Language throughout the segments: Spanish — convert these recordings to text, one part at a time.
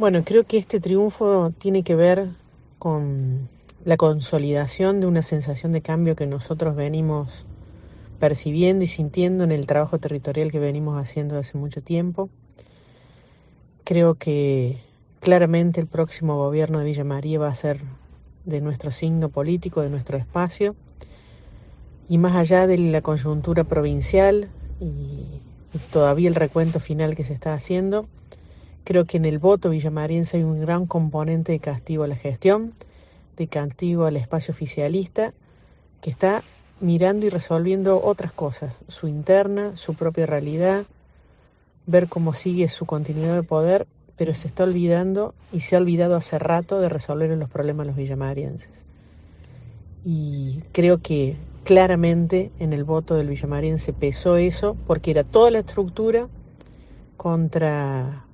Bueno, creo que este triunfo tiene que ver con la consolidación de una sensación de cambio que nosotros venimos percibiendo y sintiendo en el trabajo territorial que venimos haciendo hace mucho tiempo. Creo que claramente el próximo gobierno de Villa María va a ser de nuestro signo político, de nuestro espacio, y más allá de la coyuntura provincial y todavía el recuento final que se está haciendo, creo que en el voto villamariense hay un gran componente de castigo a la gestión, de castigo al espacio oficialista, que está mirando y resolviendo otras cosas, su interna, su propia realidad, ver cómo sigue su continuidad de poder, pero se está olvidando y se ha olvidado hace rato de resolver los problemas los villamarienses. Y creo que claramente en el voto del villamariense pesó eso, porque era toda la estructura contra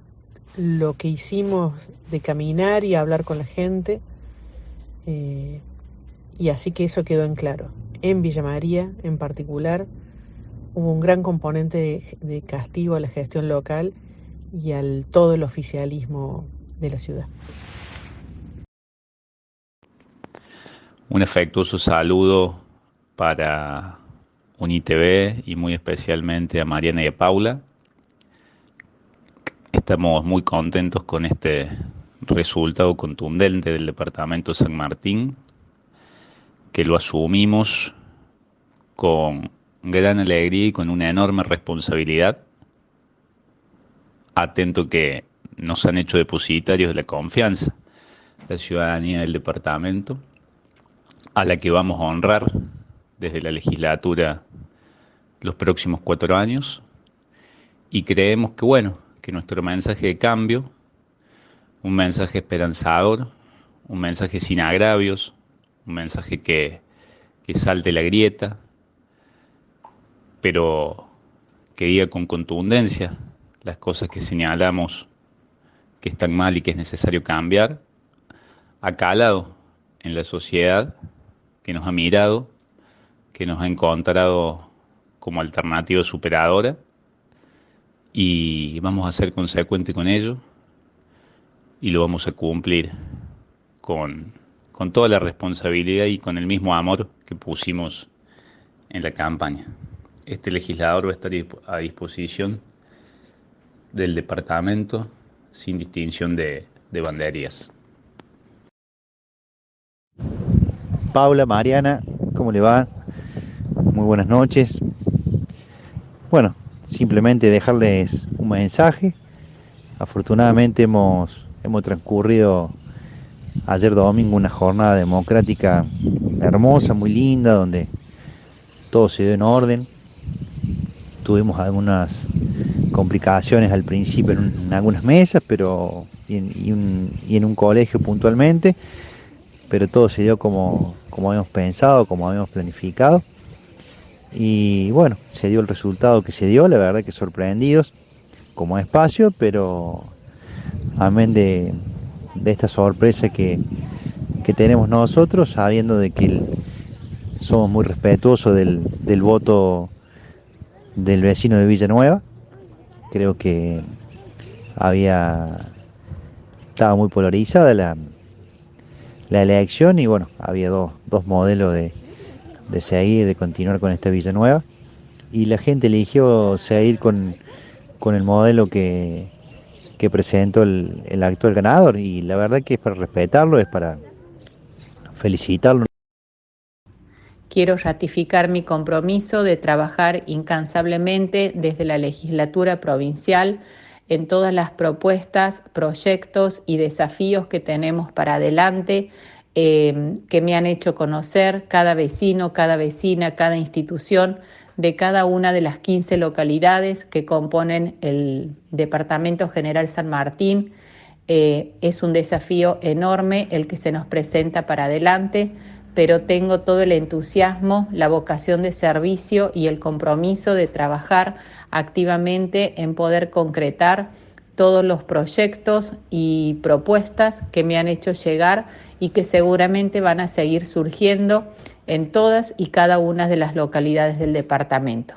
lo que hicimos de caminar y hablar con la gente, y así que eso quedó en claro. En Villa María, en particular, hubo un gran componente de castigo a la gestión local y al todo el oficialismo de la ciudad. Un afectuoso saludo para UniTV y muy especialmente a Mariana y a Paula. Estamos muy contentos con este resultado contundente del departamento San Martín, que lo asumimos con gran alegría y con una enorme responsabilidad, atento que nos han hecho depositarios de la confianza, la ciudadanía del departamento, a la que vamos a honrar desde la legislatura los próximos 4 años, y creemos que que nuestro mensaje de cambio, un mensaje esperanzador, un mensaje sin agravios, un mensaje que salte la grieta, pero que diga con contundencia las cosas que señalamos que están mal y que es necesario cambiar, ha calado en la sociedad que nos ha mirado, que nos ha encontrado como alternativa superadora, y vamos a ser consecuentes con ello y lo vamos a cumplir con, con toda la responsabilidad y con el mismo amor que pusimos en la campaña. Este legislador va a estar a disposición del departamento sin distinción de banderías. Paula, Mariana, ¿cómo le va? Muy buenas noches. Bueno, simplemente dejarles un mensaje. Afortunadamente hemos transcurrido ayer domingo una jornada democrática hermosa, muy linda, donde todo se dio en orden. Tuvimos algunas complicaciones al principio en algunas mesas, pero y en un colegio puntualmente, pero todo se dio como habíamos pensado, como habíamos planificado. Y bueno, se dio el resultado que se dio, la verdad que sorprendidos como espacio, pero amén de esta sorpresa que tenemos nosotros, sabiendo de que somos muy respetuosos del voto del vecino de Villanueva. Creo que estaba muy polarizada la elección y bueno, había dos modelos de seguir, de continuar con esta Villanueva. Y la gente eligió seguir con el modelo que presentó el actual ganador. Y la verdad que es para respetarlo, es para felicitarlo. Quiero ratificar mi compromiso de trabajar incansablemente desde la legislatura provincial en todas las propuestas, proyectos y desafíos que tenemos para adelante, que me han hecho conocer cada vecino, cada vecina, cada institución de cada una de las 15 localidades que componen el Departamento General San Martín. Es un desafío enorme el que se nos presenta para adelante, pero tengo todo el entusiasmo, la vocación de servicio y el compromiso de trabajar activamente en poder concretar todos los proyectos y propuestas que me han hecho llegar y que seguramente van a seguir surgiendo en todas y cada una de las localidades del departamento.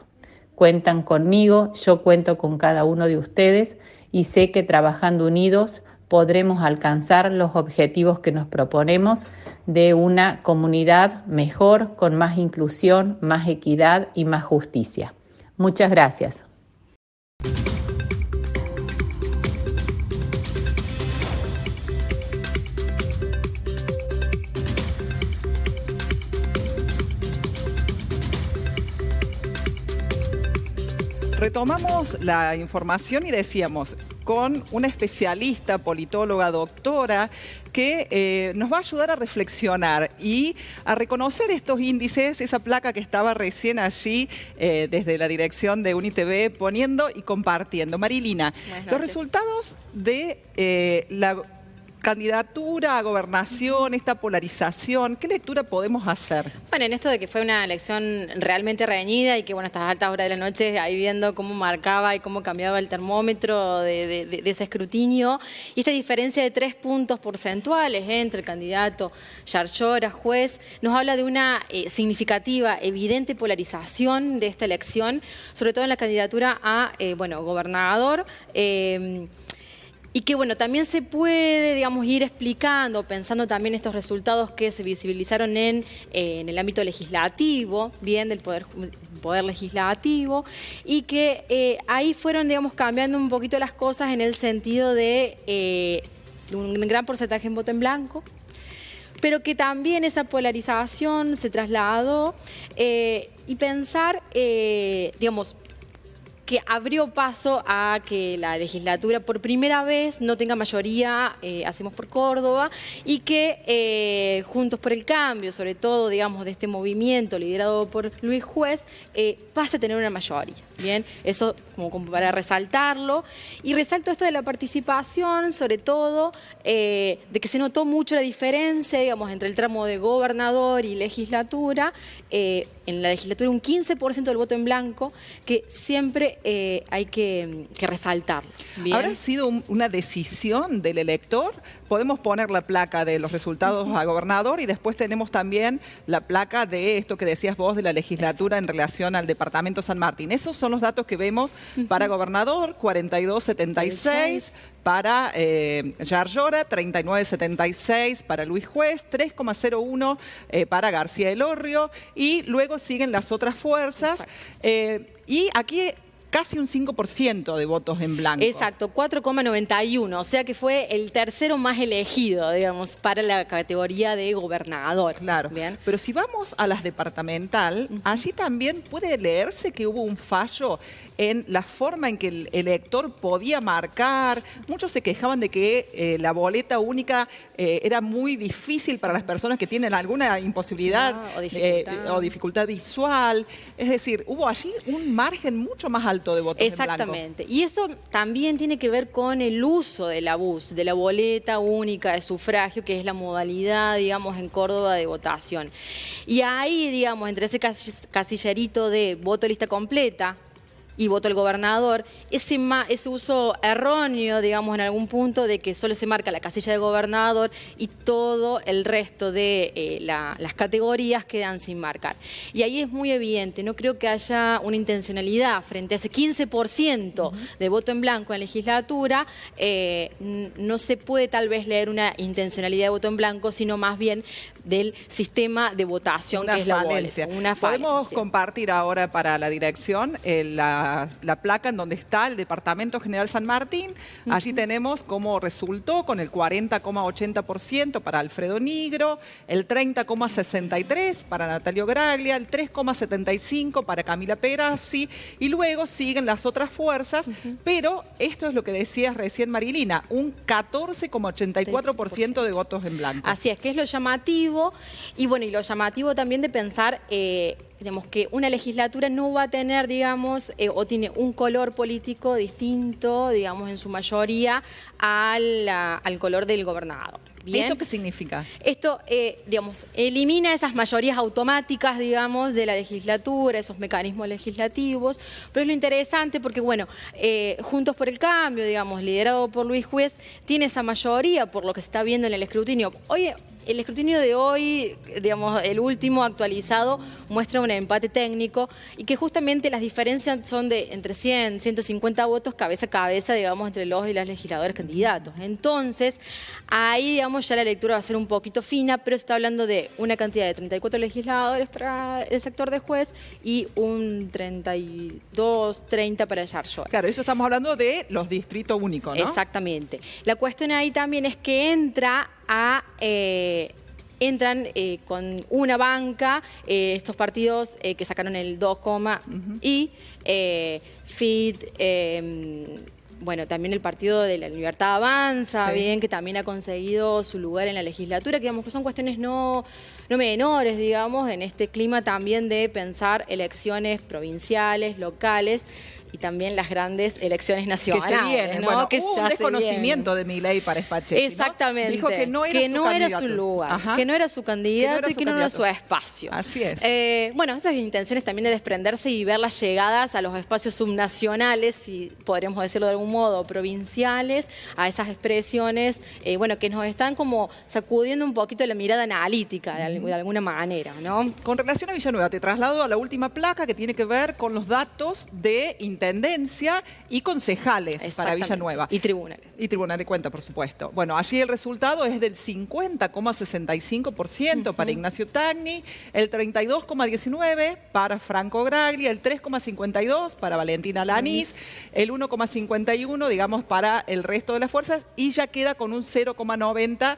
Cuentan conmigo, yo cuento con cada uno de ustedes y sé que trabajando unidos podremos alcanzar los objetivos que nos proponemos de una comunidad mejor, con más inclusión, más equidad y más justicia. Muchas gracias. Retomamos la información y decíamos, con una especialista, politóloga, doctora, que nos va a ayudar a reflexionar y a reconocer estos índices, esa placa que estaba recién allí desde la dirección de UniTV poniendo y compartiendo. Marilina, los resultados de la candidatura a gobernación, esta polarización, ¿qué lectura podemos hacer? Bueno, en esto de que fue una elección realmente reñida y que, bueno, a estas altas horas de la noche, ahí viendo cómo marcaba y cómo cambiaba el termómetro de ese escrutinio, y esta diferencia de 3 puntos porcentuales entre el candidato Yarlora, Juez, nos habla de una significativa, evidente polarización de esta elección, sobre todo en la candidatura a, gobernador. Y que, bueno, también se puede, digamos, ir explicando, pensando también estos resultados que se visibilizaron en el ámbito legislativo, bien, del poder legislativo, y que ahí fueron, digamos, cambiando un poquito las cosas en el sentido de un gran porcentaje en voto en blanco, pero que también esa polarización se trasladó y pensar, digamos, que abrió paso a que la legislatura por primera vez no tenga mayoría, Hacemos por Córdoba, y que Juntos por el Cambio, sobre todo, digamos, de este movimiento liderado por Luis Juez, pase a tener una mayoría. Bien, eso como para resaltarlo. Y resalto esto de la participación, sobre todo, de que se notó mucho la diferencia, digamos, entre el tramo de gobernador y legislatura. En la legislatura un 15% del voto en blanco, que siempre hay que resaltarlo. ¿Bien? ¿Habrá sido una decisión del elector? Podemos poner la placa de los resultados a gobernador y después tenemos también la placa de esto que decías vos de la legislatura en relación al departamento San Martín. Esos son los datos que vemos para gobernador, 42,76, para Yarlora, 39,76 para Luis Juez, 3,01 para García Elorrio, y luego siguen las otras fuerzas. Y aquí casi un 5% de votos en blanco. Exacto, 4,91, o sea que fue el tercero más elegido, digamos, para la categoría de gobernador. Claro. Bien. Pero si vamos a las departamental, allí también puede leerse que hubo un fallo en la forma en que el elector podía marcar. Muchos se quejaban de que la boleta única era muy difícil para las personas que tienen alguna imposibilidad o dificultad visual. Es decir, hubo allí un margen mucho más alto de votos en blanco. Exactamente. Y eso también tiene que ver con el uso de la BUS, de la boleta única de sufragio, que es la modalidad, digamos, en Córdoba de votación. Y ahí, digamos, entre ese casillerito de voto lista completa y voto al gobernador, ese uso erróneo, digamos, en algún punto, de que solo se marca la casilla de gobernador y todo el resto de las categorías quedan sin marcar. Y ahí es muy evidente, no creo que haya una intencionalidad frente a ese 15% de voto en blanco en la legislatura. No se puede tal vez leer una intencionalidad de voto en blanco, sino más bien del sistema de votación, que es la boleta. Podemos compartir ahora para la dirección la placa en donde está el Departamento General San Martín. Allí tenemos cómo resultó con el 40,80% para Alfredo Nigro, el 30,63% para Natalio Graglia, el 3,75% para Camila Perazzi, y luego siguen las otras fuerzas, pero esto es lo que decías recién, Marilina, un 14,84% de votos en blanco. Así es, que es lo llamativo, y bueno, y lo llamativo también de pensar digamos, que una legislatura no va a tener, digamos, o tiene un color político distinto, digamos, en su mayoría, al color del gobernador. ¿Bien? ¿Esto qué significa? Esto, digamos, elimina esas mayorías automáticas, digamos, de la legislatura, esos mecanismos legislativos, pero es lo interesante porque, bueno, Juntos por el Cambio, digamos, liderado por Luis Juez, tiene esa mayoría por lo que se está viendo en el escrutinio. Hoy el escrutinio de hoy, digamos, el último actualizado, muestra un empate técnico y que justamente las diferencias son de entre 100 y 150 votos cabeza a cabeza, digamos, entre los y las legisladores candidatos. Entonces, ahí, digamos, ya la lectura va a ser un poquito fina, pero se está hablando de una cantidad de 34 legisladores para el sector de juez y un 32, 30 para Yarlora. Claro, eso estamos hablando de los distritos únicos, ¿no? Exactamente. La cuestión ahí también es que entran con una banca estos partidos que sacaron el 2, y FIT, bueno, también el Partido de la Libertad Avanza, sí, bien, que también ha conseguido su lugar en la legislatura, que digamos que son cuestiones no menores, digamos, en este clima también de pensar elecciones provinciales, locales, y también las grandes elecciones nacionales. Que se vienen, ¿no? Bueno, que hubo un desconocimiento de Milei para Spalletti, exactamente. ¿no? Dijo que no era su lugar, que no era su candidato y que no era su espacio. Así es. Bueno, estas intenciones también de desprenderse y ver las llegadas a los espacios subnacionales, si podríamos decirlo de algún modo, provinciales, a esas expresiones, bueno, que nos están como sacudiendo un poquito la mirada analítica de alguna manera, ¿no? Con relación a Villanueva, te traslado a la última placa que tiene que ver con los datos de intendencia y concejales para Villanueva. Y tribunales. Y tribunal de cuentas, por supuesto. Bueno, allí el resultado es del 50,65% para Ignacio Tagni, el 32,19% para Franco Graglia, el 3,52% para Valentina Lanís, el 1,51%, digamos, para el resto de las fuerzas, y ya queda con un 0,90%.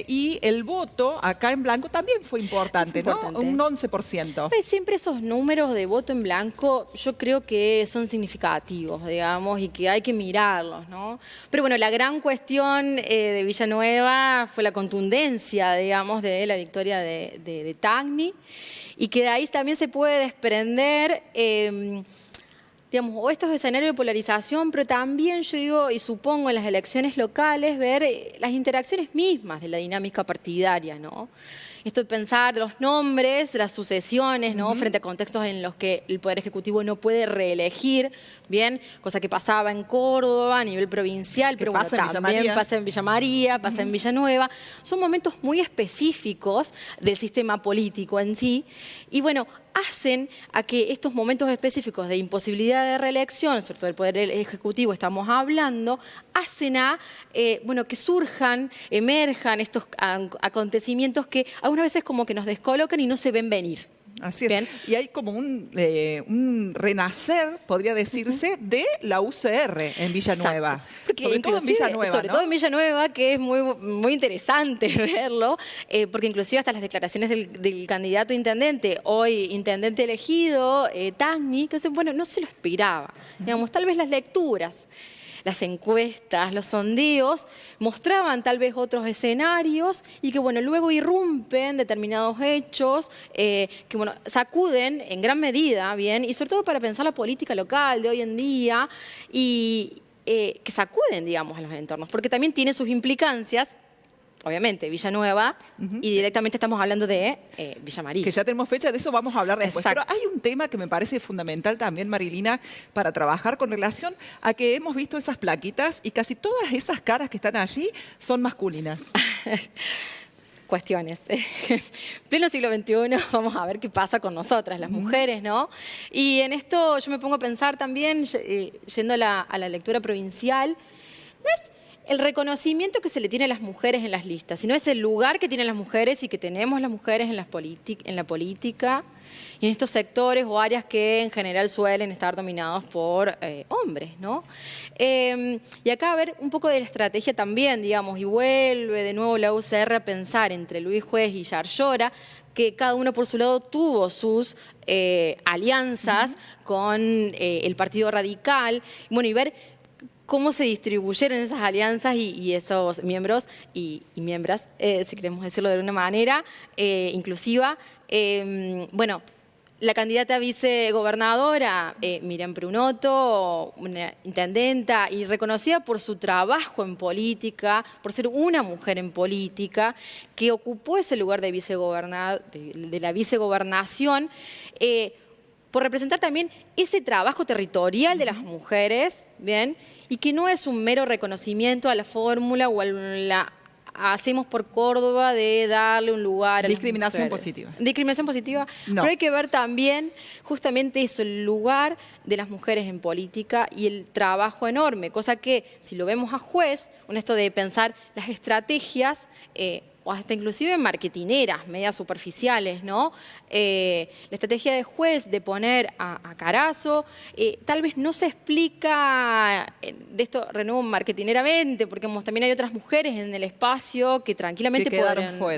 Y el voto acá en blanco también fue importante, ¿no? Un 11%. Siempre esos números de voto en blanco yo creo que son significativos, digamos, y que hay que mirarlos, ¿no? Pero bueno, la gran cuestión de Villanueva fue la contundencia, digamos, de la victoria de Tagni, y que de ahí también se puede desprender, digamos, o estos escenarios de polarización, pero también yo digo y supongo en las elecciones locales ver las interacciones mismas de la dinámica partidaria, ¿no? Esto de pensar los nombres, las sucesiones, ¿no? Frente a contextos en los que el Poder Ejecutivo no puede reelegir, bien, cosa que pasaba en Córdoba a nivel provincial, pero bueno, también pasa en Villa María, pasa en Villanueva. Son momentos muy específicos del sistema político en sí, y bueno, hacen a que estos momentos específicos de imposibilidad de reelección, sobre todo del Poder Ejecutivo estamos hablando, hacen a, bueno, que surjan, emerjan estos acontecimientos que algunas veces como que nos descolocan y no se ven venir. Así es. Bien. Y hay como un renacer, podría decirse, de la UCR en Villanueva. Sobre todo en Villanueva, sobre todo en Villanueva, que es muy interesante verlo, porque inclusive hasta las declaraciones del candidato a intendente, hoy intendente elegido, Tagni, que bueno, no se lo esperaba. Digamos, tal vez las lecturas, las encuestas, los sondeos mostraban tal vez otros escenarios y que bueno, luego irrumpen determinados hechos que bueno, sacuden en gran medida, bien, y sobre todo para pensar la política local de hoy en día y que sacuden, digamos, a los entornos, porque también tiene sus implicancias. Obviamente, Villanueva, y directamente estamos hablando de Villa María. Que ya tenemos fecha, de eso vamos a hablar después. Exacto. Pero hay un tema que me parece fundamental también, Marilina, para trabajar con relación a que hemos visto esas plaquitas y casi todas esas caras que están allí son masculinas. Cuestiones. Pleno siglo XXI, vamos a ver qué pasa con nosotras, las mujeres, ¿no? Y en esto yo me pongo a pensar también, yendo a la lectura provincial, no es el reconocimiento que se le tiene a las mujeres en las listas, sino es el lugar que tienen las mujeres y que tenemos las mujeres en la política y en estos sectores o áreas que en general suelen estar dominados por hombres, ¿no? Y acá a ver un poco de la estrategia también, digamos, y vuelve de nuevo la UCR a pensar entre Luis Juez y Yarlora, que cada uno por su lado tuvo sus alianzas con el Partido Radical, bueno, y ver cómo se distribuyeron esas alianzas y esos miembros y miembras, si queremos decirlo de alguna manera, inclusiva. Bueno, la candidata a vicegobernadora, Miriam Prunotto, una intendenta y reconocida por su trabajo en política, por ser una mujer en política, que ocupó ese lugar de la vicegobernación, por representar también ese trabajo territorial de las mujeres, ¿bien? Y que no es un mero reconocimiento a la fórmula o a hacemos por Córdoba de darle un lugar a discriminación las mujeres. positiva. Discriminación positiva, No. pero hay que ver también justamente eso, el lugar de las mujeres en política y el trabajo enorme, cosa que si lo vemos a juez, con esto de pensar las estrategias, o hasta inclusive marketineras, medias superficiales, ¿no? La estrategia de juez de poner a Carazo, tal vez no se explica de esto, renuevo marketineramente, porque también hay otras mujeres en el espacio que tranquilamente que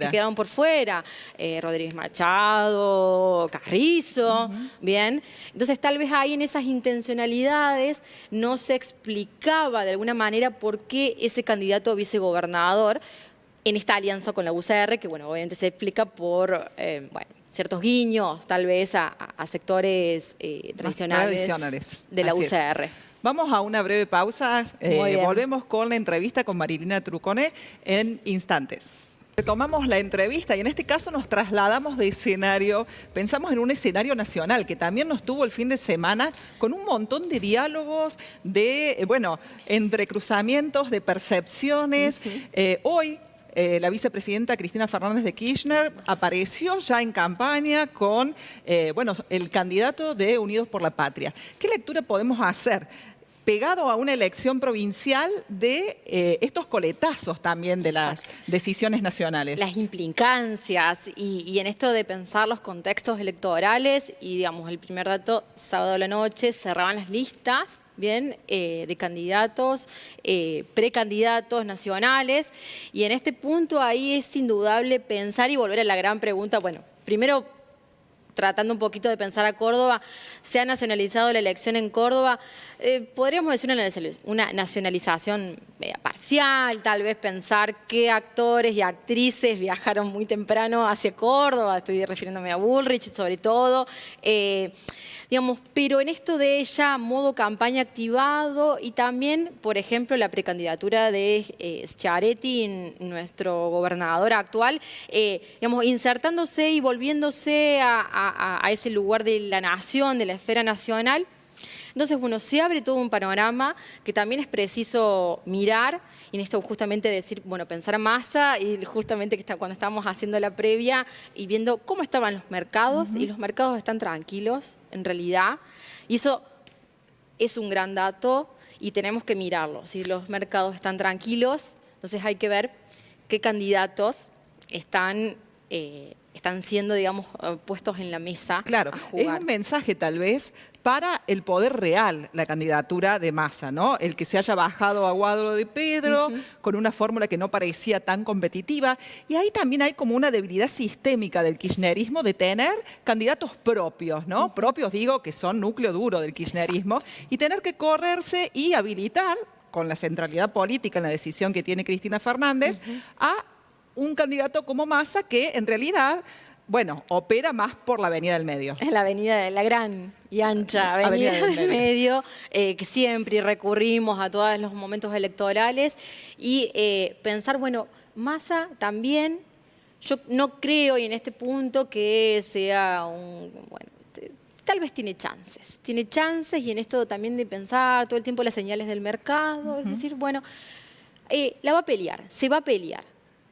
quedaron por fuera. Rodríguez Machado, Carrizo, ¿bien? Entonces tal vez ahí en esas intencionalidades no se explicaba de alguna manera por qué ese candidato a vicegobernador en esta alianza con la UCR, que bueno, obviamente se explica por ciertos guiños, tal vez a sectores tradicionales de la UCR. Vamos a una breve pausa. Volvemos con la entrevista con Marilina Trucone en instantes. Retomamos la entrevista y en este caso nos trasladamos de escenario, pensamos en un escenario nacional que también nos tuvo el fin de semana con un montón de diálogos, de, entrecruzamientos, de percepciones. Hoy la vicepresidenta Cristina Fernández de Kirchner apareció ya en campaña con el candidato de Unidos por la Patria. ¿Qué lectura podemos hacer? Pegado a una elección provincial de estos coletazos también de las decisiones nacionales. Las implicancias y en esto de pensar los contextos electorales y digamos el primer dato, sábado a la noche cerraban las listas, bien, de candidatos, precandidatos nacionales y en este punto ahí es indudable pensar y volver a la gran pregunta, bueno, primero tratando un poquito de pensar a Córdoba, se ha nacionalizado la elección en Córdoba, podríamos decir una nacionalización parcial, tal vez pensar qué actores y actrices viajaron muy temprano hacia Córdoba, estoy refiriéndome a Bullrich sobre todo, pero en esto de ella, modo campaña activado y también, por ejemplo, la precandidatura de Schiaretti, nuestro gobernador actual, insertándose y volviéndose a ese lugar de la nación, de la esfera nacional. Entonces, bueno, se abre todo un panorama que también es preciso mirar y en esto justamente decir, bueno, pensar a Massa y justamente que cuando estábamos haciendo la previa y viendo cómo estaban los mercados y los mercados están tranquilos en realidad y eso es un gran dato y tenemos que mirarlo. Si los mercados están tranquilos, entonces hay que ver qué candidatos están siendo, digamos, puestos en la mesa. Claro, a jugar. Es un mensaje tal vez para el poder real, la candidatura de Massa, ¿no? El que se haya bajado a Guado de Pedro con una fórmula que no parecía tan competitiva. Y ahí también hay como una debilidad sistémica del kirchnerismo de tener candidatos propios, ¿no? Propios, digo, que son núcleo duro del kirchnerismo. Y tener que correrse y habilitar, con la centralidad política en la decisión que tiene Cristina Fernández, a un candidato como Massa que en realidad, opera más por la avenida del medio. Es la avenida, la gran y ancha avenida del medio, que siempre recurrimos a todos los momentos electorales y pensar, Massa también, yo no creo y en este punto que sea tal vez tiene chances y en esto también de pensar todo el tiempo las señales del mercado, es decir, la va a pelear, se va a pelear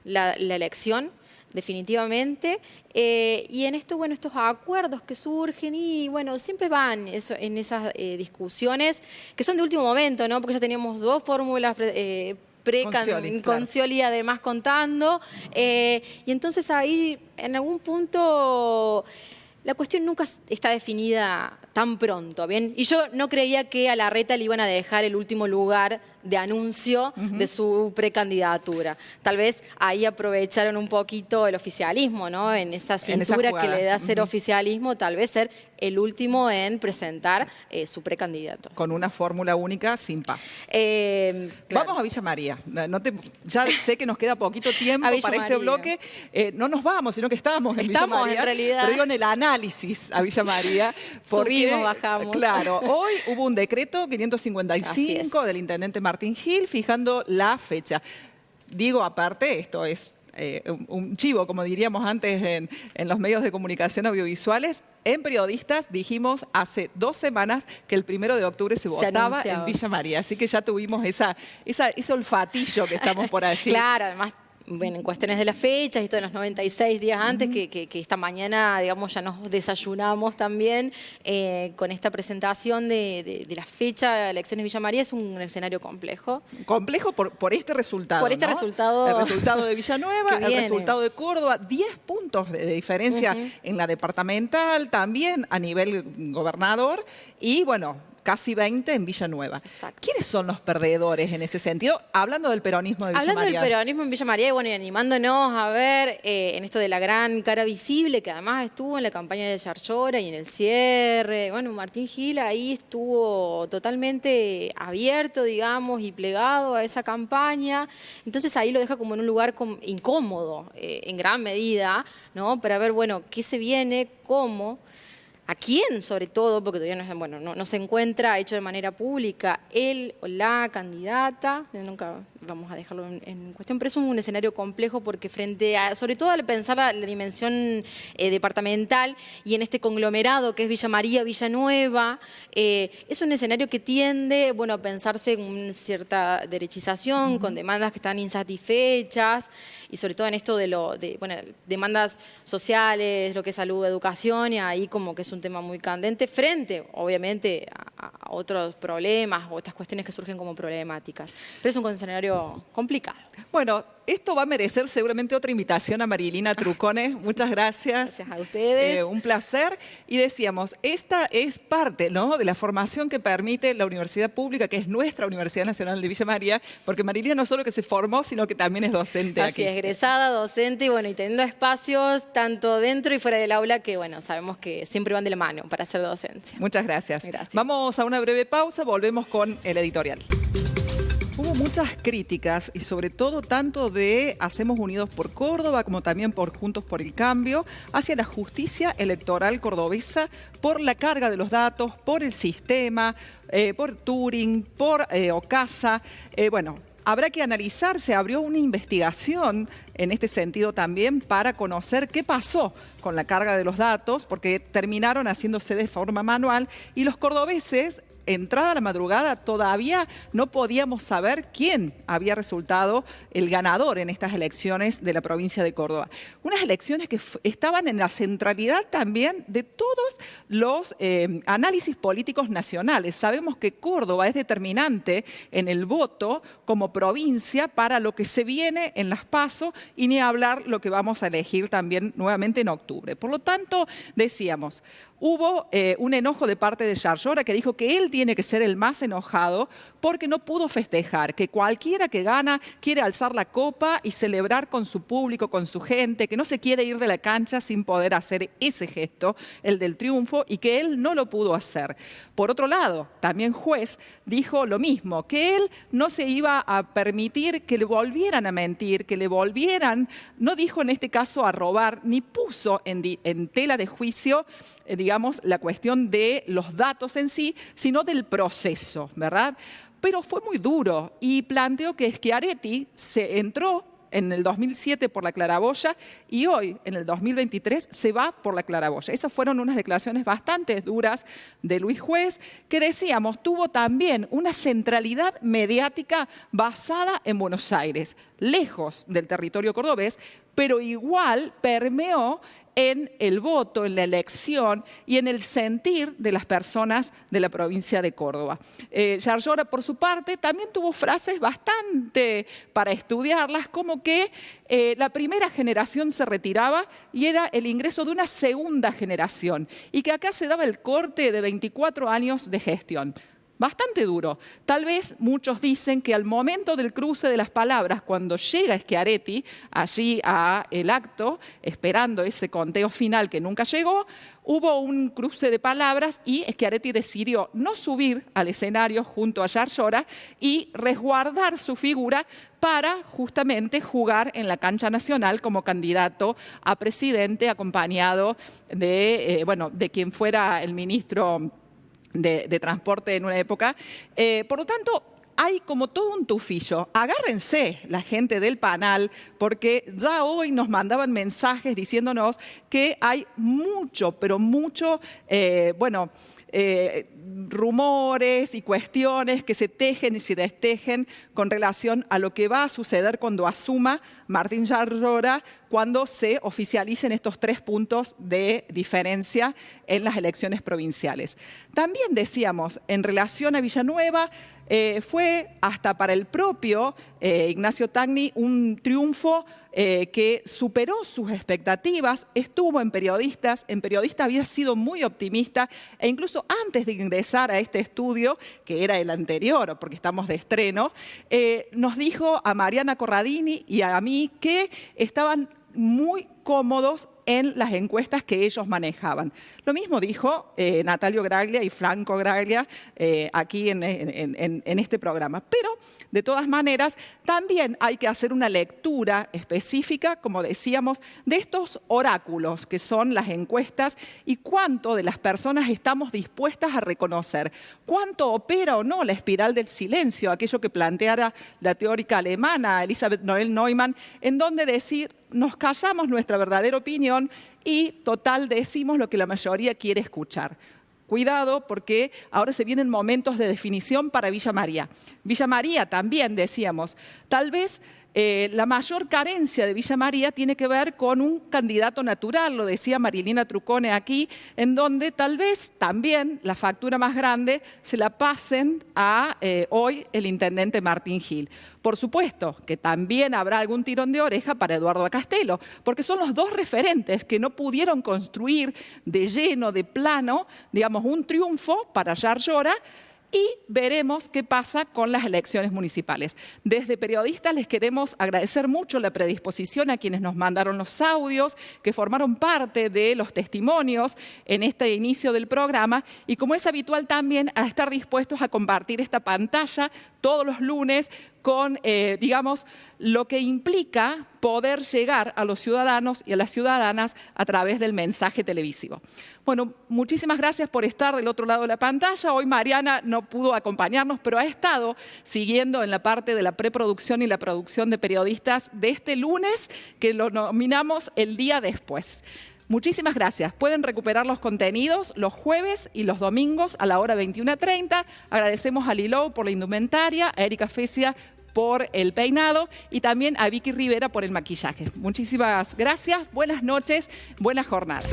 la elección, definitivamente, y en esto, estos acuerdos que surgen y, siempre van en esas discusiones que son de último momento, ¿no? Porque ya teníamos dos fórmulas con Scioli además contando, y entonces ahí, en algún punto, la cuestión nunca está definida tan pronto, ¿bien? Y yo no creía que a Larreta le iban a dejar el último lugar de anuncio de su precandidatura. Tal vez ahí aprovecharon un poquito el oficialismo, ¿no? En esa cintura que le da ser oficialismo, tal vez ser el último en presentar su precandidato. Con una fórmula única sin paz. Claro. Vamos a Villa María. Ya sé que nos queda poquito tiempo para este bloque. No nos vamos, sino que estamos en Villa María. En realidad. Pero digo en el análisis a Villa María. Subimos, bajamos. Claro, hoy hubo un decreto 555 del intendente Martín Gil fijando la fecha. Digo, aparte, esto es un chivo, como diríamos antes en los medios de comunicación audiovisuales. En Periodistas dijimos hace 2 semanas que el 1 de octubre se votaba en Villa María. Así que ya tuvimos ese olfatillo que estamos por allí. Claro, además bueno, en cuestiones de las fechas, esto de los 96 días antes, que esta mañana, digamos, ya nos desayunamos también con esta presentación de la fecha de elecciones de Villa María. Es un escenario complejo. Complejo por este resultado, Por este ¿no? resultado. El resultado de Villanueva, el resultado de Córdoba, 10 puntos de diferencia en la departamental, también a nivel gobernador, y bueno, casi 20 en Villanueva. Exacto. ¿Quiénes son los perdedores en ese sentido? Hablando del peronismo de Villa Hablando María. del peronismo en Villa María, y bueno, y animándonos a ver en esto de la gran cara visible, que además estuvo en la campaña de Yarlora y en el cierre. Bueno, Martín Gil ahí estuvo totalmente abierto, digamos, y plegado a esa campaña. Entonces ahí lo deja como en un lugar incómodo, en gran medida, ¿no? Para ver, bueno, qué se viene, cómo. ¿A quién, sobre todo? Porque todavía no se encuentra hecho de manera pública él o la candidata. Nunca vamos a dejarlo en cuestión, pero es un escenario complejo porque frente a, sobre todo al pensar la dimensión departamental y en este conglomerado que es Villa María, Villanueva, es un escenario que tiende, bueno, a pensarse en cierta derechización, con demandas que están insatisfechas y sobre todo en esto de demandas sociales, lo que es salud, educación, y ahí como que es un tema muy candente frente, obviamente, a otros problemas o estas cuestiones que surgen como problemáticas. Pero es un escenario complicado. Bueno, esto va a merecer seguramente otra invitación a Marilina Trucone. Muchas gracias. Gracias a ustedes. Un placer. Y decíamos, esta es parte, ¿no?, de la formación que permite la Universidad Pública, que es nuestra Universidad Nacional de Villa María, porque Marilina no solo que se formó, sino que también es docente Así aquí. es, egresada, docente, y bueno, y teniendo espacios tanto dentro y fuera del aula que, bueno, sabemos que siempre van de la mano para hacer docencia. Muchas gracias. Gracias. Vamos a una breve pausa, volvemos con el editorial. Hubo muchas críticas y sobre todo tanto de Hacemos Unidos por Córdoba como también por Juntos por el Cambio hacia la justicia electoral cordobesa por la carga de los datos, por el sistema, por Turing, por Ocasa. Bueno, habrá que analizar, se abrió una investigación en este sentido también para conocer qué pasó con la carga de los datos, porque terminaron haciéndose de forma manual y los cordobeses, entrada la madrugada, todavía no podíamos saber quién había resultado el ganador en estas elecciones de la provincia de Córdoba. Unas elecciones que estaban en la centralidad también de todos los análisis políticos nacionales. Sabemos que Córdoba es determinante en el voto como provincia para lo que se viene en las PASO y ni hablar lo que vamos a elegir también nuevamente en octubre. Por lo tanto, decíamos, hubo un enojo de parte de Yarlora que dijo que él tiene que ser el más enojado porque no pudo festejar, que cualquiera que gana quiere alzar la copa y celebrar con su público, con su gente, que no se quiere ir de la cancha sin poder hacer ese gesto, el del triunfo, y que él no lo pudo hacer. Por otro lado, también Juez dijo lo mismo, que él no se iba a permitir que le volvieran a mentir, que le volvieran, no dijo en este caso a robar, ni puso en tela de juicio digamos, la cuestión de los datos en sí, sino del proceso, ¿verdad? Pero fue muy duro y planteó que Schiaretti se entró en el 2007 por la claraboya y hoy, en el 2023, se va por la claraboya. Esas fueron unas declaraciones bastante duras de Luis Juez, que decíamos, tuvo también una centralidad mediática basada en Buenos Aires, lejos del territorio cordobés, pero igual permeó en el voto, en la elección y en el sentir de las personas de la provincia de Córdoba. Yarlora, por su parte, también tuvo frases bastante para estudiarlas, como que la primera generación se retiraba y era el ingreso de una segunda generación y que acá se daba el corte de 24 años de gestión. Bastante duro. Tal vez muchos dicen que al momento del cruce de las palabras, cuando llega Schiaretti allí al acto, esperando ese conteo final que nunca llegó, hubo un cruce de palabras y Schiaretti decidió no subir al escenario junto a Yarlora y resguardar su figura para justamente jugar en la cancha nacional como candidato a presidente, acompañado de quien fuera el ministro de transporte en una época. Por lo tanto, hay como todo un tufillo. Agárrense la gente del panel, porque ya hoy nos mandaban mensajes diciéndonos que hay mucho, pero mucho, rumores y cuestiones que se tejen y se destejen con relación a lo que va a suceder cuando asuma Martín Yarlora cuando se oficialicen estos 3 puntos de diferencia en las elecciones provinciales. También decíamos, en relación a Villanueva, fue hasta para el propio Ignacio Tagni un triunfo que superó sus expectativas, estuvo en Periodistas había sido muy optimista e incluso antes de ingresar a este estudio, que era el anterior, porque estamos de estreno, nos dijo a Mariana Corradini y a mí que estaban muy cómodos en las encuestas que ellos manejaban. Lo mismo dijo Natalio Graglia y Franco Graglia aquí en este programa. Pero, de todas maneras, también hay que hacer una lectura específica, como decíamos, de estos oráculos que son las encuestas y cuánto de las personas estamos dispuestas a reconocer. Cuánto opera o no la espiral del silencio, aquello que planteara la teórica alemana Elisabeth Noel-Neumann, en donde decir, nos callamos nuestra verdadera opinión y total decimos lo que la mayoría quiere escuchar. Cuidado, porque ahora se vienen momentos de definición para Villa María. Villa María también, decíamos, tal vez la mayor carencia de Villa María tiene que ver con un candidato natural, lo decía Marilina Trucone aquí, en donde tal vez también la factura más grande se la pasen a hoy el intendente Martín Gil. Por supuesto que también habrá algún tirón de oreja para Eduardo Acastelo, porque son los 2 referentes que no pudieron construir de lleno, de plano, digamos, un triunfo para Yarlora. Y veremos qué pasa con las elecciones municipales. Desde Periodistas les queremos agradecer mucho la predisposición a quienes nos mandaron los audios, que formaron parte de los testimonios en este inicio del programa y, como es habitual también, a estar dispuestos a compartir esta pantalla todos los lunes con, digamos, lo que implica poder llegar a los ciudadanos y a las ciudadanas a través del mensaje televisivo. Bueno, muchísimas gracias por estar del otro lado de la pantalla. Hoy Mariana no pudo acompañarnos, pero ha estado siguiendo en la parte de la preproducción y la producción de Periodistas de este lunes, que lo nominamos el día después. Muchísimas gracias. Pueden recuperar los contenidos los jueves y los domingos a la hora 21:30. Agradecemos a Lilo por la indumentaria, a Erika Fecia por el peinado y también a Vicky Rivera por el maquillaje. Muchísimas gracias, buenas noches, buena jornada.